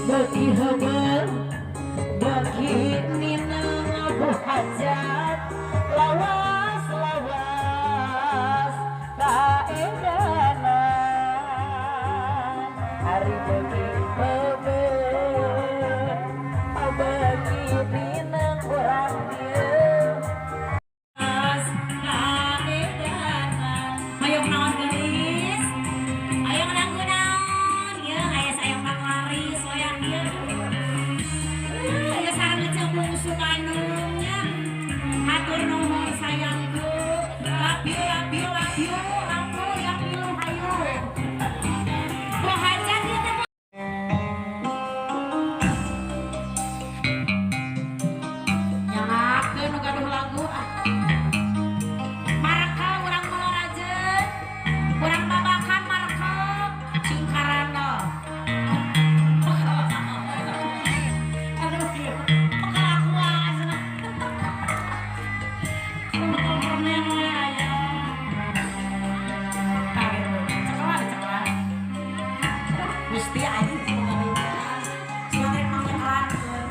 bagi heubeul bagi nina ngabuh hajat lawas lawas kaedanan hari bagi heubeul bagi nina urang dieu Hayang naon geus? Hayang nganggo naon? Ya, aya sayang panglaris hoyang ieu. Aya sareng ceungsu kanungnya. Hatur nuhun sayangku. Love you, love you, love you. Ampun, love you, hayu. Bohajat ieu teh. Nyangakeun nu gaduh lagu ah. Marka urang Molorajeun, urang Babakan marka Cingkarana. Aduh, kelakuan cenah. Problem we aya. Cekelan, cekelan. Gusti anjing pengalitan. Cuma teh mangkelankeun.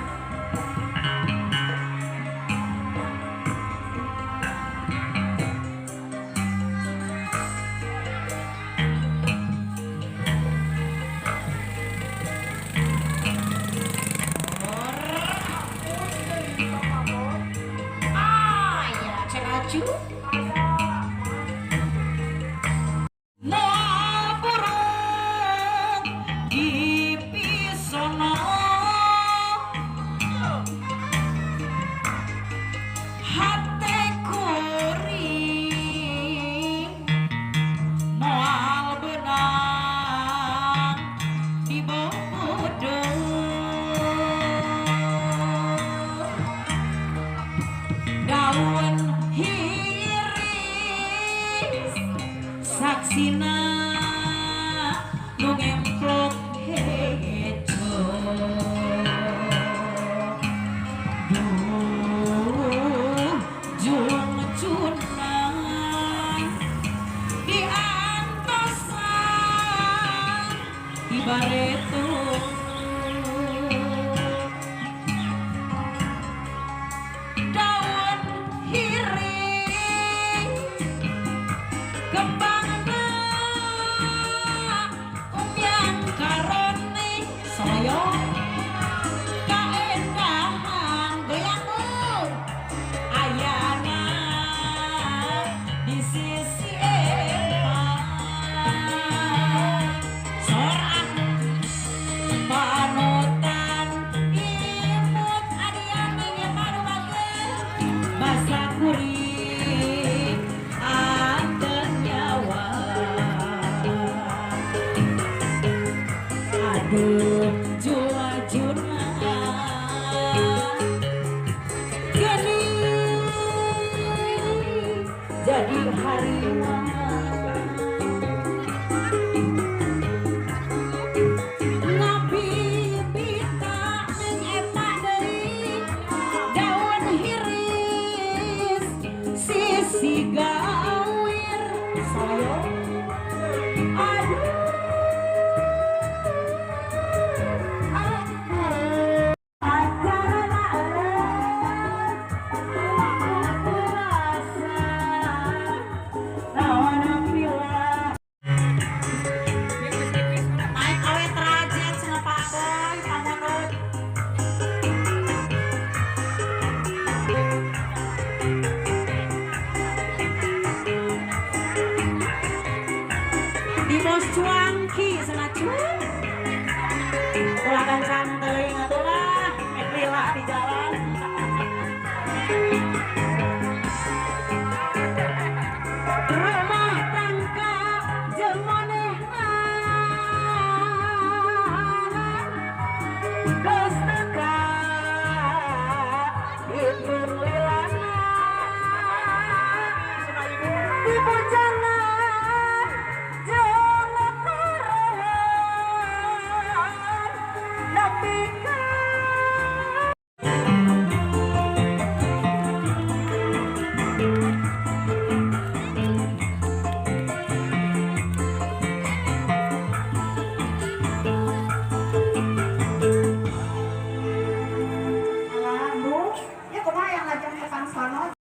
Ah, ya, cenah moal burung di pisono hate kuring moal benang di bobodong daun hiris saksina nu ngemplok hejo duh jung junang diantosan ibaretung daun hiris kembangna umyang karone saya kaendahan goyang ayana di sisi empang sorak panutan imut adiami nyepadu bageun basa kuring anten nyawa aduh jua junaan geuning jadi harimau nabi bita ning eta deui daun hiris sisi gawir saya aduh kumaha yang ngajak tukang sono